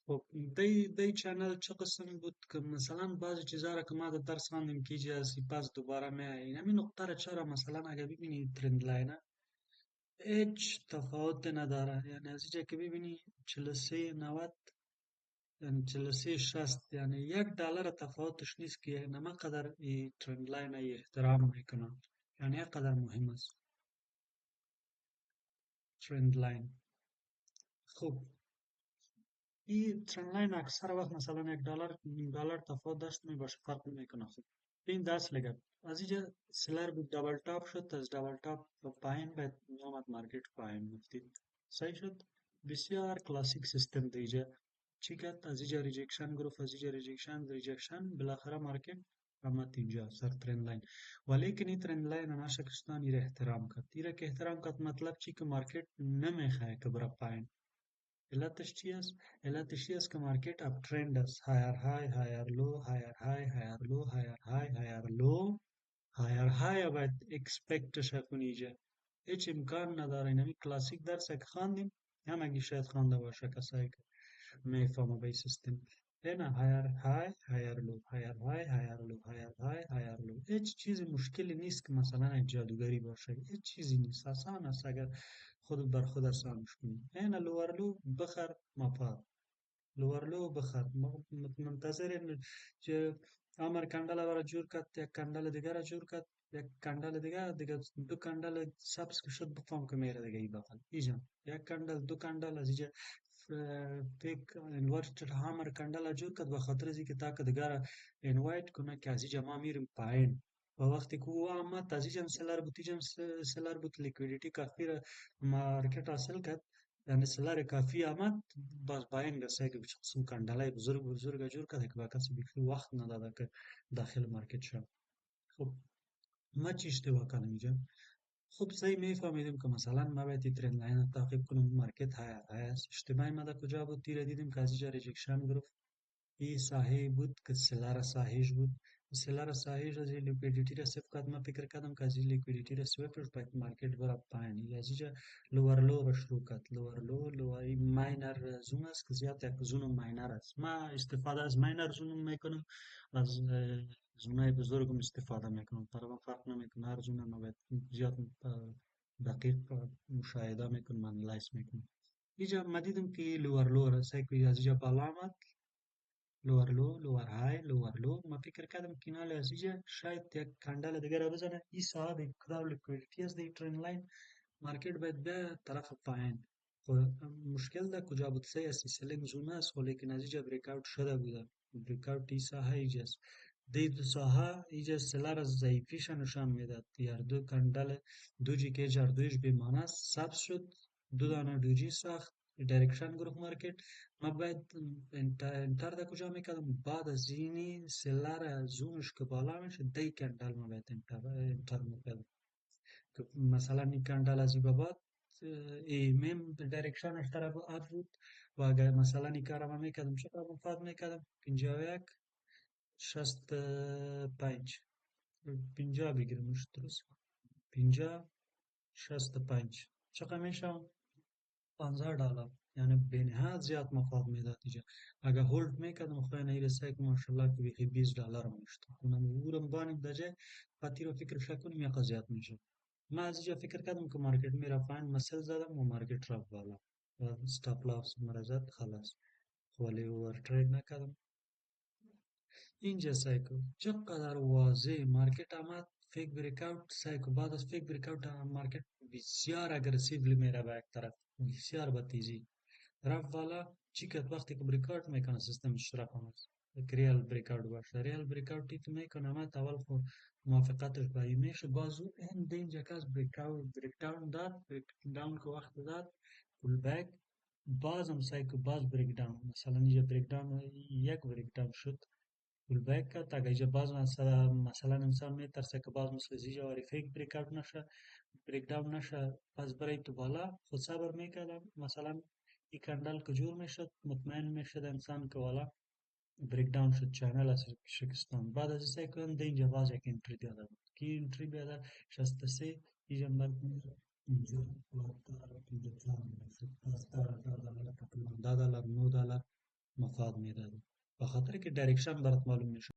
خب دی چنل چه قسم بود که مثلا بعضی چیزا را که ما در درس خواندیم که یه از پس دوباره میایین این همین نقطه را چرا مثلا اگه ببینی ترند لاینه هیچ تفاوت نداره، یعنی از اینجا که ببینی 43 90 یعنی 43 60 یعنی $1 تفاوتش نیست که نما قدر این ترند لاین ای احترام میکنن، یعنی یک قدر مهم است ترند لاین. خب این ترند لاین اکثر وقت مثلا $1 $1 تفاوت داشت می باشه، فرق نمیکنه. خب این دست لگد از اینجا سلر بود دبل تاپ شد، از دبل تاپ به پایین به نامد مارکت پایین رفتید، صحیح شد. بسیار کلاسیک سیستم دیجا چی کرد، از اینجا ریجکشن گرفت، از اینجا ریجکشن بالاخره مارکت آمد اینجا سر ترند لاین. ولیکن این ترند لاین ناشکستان ایره احترام کرد، ایره که احترام کرد مطلب چی که مارکت نمیخواه که بره پایین. علتش چی است؟ علتش چی است که مارکت اپ ترند است، هایر های هایر لو هایر های هایر لو هایر های هایر لو هایر های باید اکسپکتش کنی اینجا. هیچ امکان نداره. اینمی کلاسیک درس که خواندیم همگی شاید خوانده باشه کسایی که میفهمه به این سیستم. نه هایر های هایر لو هایر های هایر لو هایر های هایر لو، هیچ چیزی مشکلی نیست که مثلا یک جادوگری باشه، هیچ چیزی نیست، آسان است اگر خود بر خود آسانش کنی. این لور لو بخر مپاد، لور لو بخر منتظر که امر کندل برا جور کد، یک کندل دیگر را جور کد، یک کندل دیگر دو کندل سبز که شد بفهم که میره دیگه ای بغل ایجا یک کندل دو کندل از اینجا پیک انورتر هامر کندل جور کد به خاطر از اینکه تا که دیگر انوایت کنه که از اینجا ما میریم پایین. و وقتی که او آمد از اینجا سلر بود لیکویدیتی کافی را مارکت حاصل کرد، یعنی سلر کافی آمد باز پایین رسید که قسم کندلای بزرگ جور کرده که با کسی بیخی وقت نداده که داخل مارکت شد. خب ما چی اشتباه کردم اینجا؟ خب صحیح میفهمیدیم که مثلا ما باید این ترند لاین رو تعقیب کنیم، مارکت های است. اشتباهی ما در کجا بود؟ تیره دیدیم که از اینجا ریجکشن گرفت، این صحیح بود که سلر صحیحش بود. سلر صحیحش از این لیکویدیتی را سیف کرد. من فکر کردم که از این لیکویدیتی را سیف کرد باید مارکت برا پایین. از اینجا لور لو را شروع کرد، لور این ماینر زون است که زیاد یک زون ماینر است. ما استفاده از ماینر زون میکنم، از زونای بزرگم استفاده میکنم، برای فرق نمیکنه هر زون ما باید زیاد دقیق مشاهده میکنم، انالایز میکنم. اینجا ما دیدم که لور لو را سعی که از اینجا بالا آمد، لور لو لور های لور لو. ما فکر کردم کنال از اینجا شاید یک کندل دیگه را بزنه، این صاحب کدام لیکویدیتی از دی ترند لاین مارکت باید به طرف پایین. خب مشکل ده کجا بود؟ سه اسی سلینگ زون است، لیکن از اینجا بریک اوت شده بوده، بریک اوت ای ساحه ایجاست. دی دو ساحه ایجا سلر از ضعیفیش نشان میداد، یار دو کندل دوجی که جر دویش بیمانه است سبز شد، دو دانه دوجی ساخت دایرکشن گروه مارکت. ما باید انتر ده کجا میکردم بعد از اینی سلر زونش که بالا میشه دی کندل ما باید انتر میکردم که مثلا این کندل از این به بعد میم دایرکشنش طرف اب بود و اگر مثلا این کار ما میکردم چقدر مفاد میکردم 51 65 50 بگیرمش درست 50 65 چقدر میشه $15، یعنی به نهایت زیاد مفاد میداد اینجا. اگر هولد میکردم خواهی نیرسه که ماشاءالله که بیخی $20 میشد اونم اورم بانیم دجه پتی رو فکر شکنیم یا زیاد میشه. ما از اینجا فکر کردم که مارکت میره پایین، مسل زدم و مارکت رفت بالا و استاپ لاس مرا زد خلاص، ولی اوور ترید نکردم. اینجا سایکل چقدر واضح مارکت آمد فیک بریک اوت، سایکل بعد از فیک بریک اوت مارکت بسیار اگریسیولی میره به یک طرف، بسیار با تیزی رفت بالا. چی کرد وقتی که بریک اوت میکنه سیستمش رفت آمد که ریال بریک اوت باشه، ریال بریک اوت که میکنه آمد اول خود موافقتش با ایمیش بازو این اینجا که از بریک اوت بریک داون داد، بریک داون که وقت داد پول بک باز هم سایکل باز بریک داون، مثلا اینجا بریک داون یک بریک داون شد پول بک کرد تا اینجا باز مثلا انسان میترسه که باز مثل زیجا واری فیک بریک اوت نشه، بریک داون نشه پس برای تو بالا خود صبر میکردم. مثلا این کندل که جور میشد مطمئن میشد انسان که والا بریک داون شد چینل از شکستان. بعد از این کنم ده اینجا باز یک انتری دیاده بود که انتری بیاده 63 اینجا اینجا $14 $15 $10 $9 مفاد میداد، به خاطر که دایرکشن برات معلوم میشه.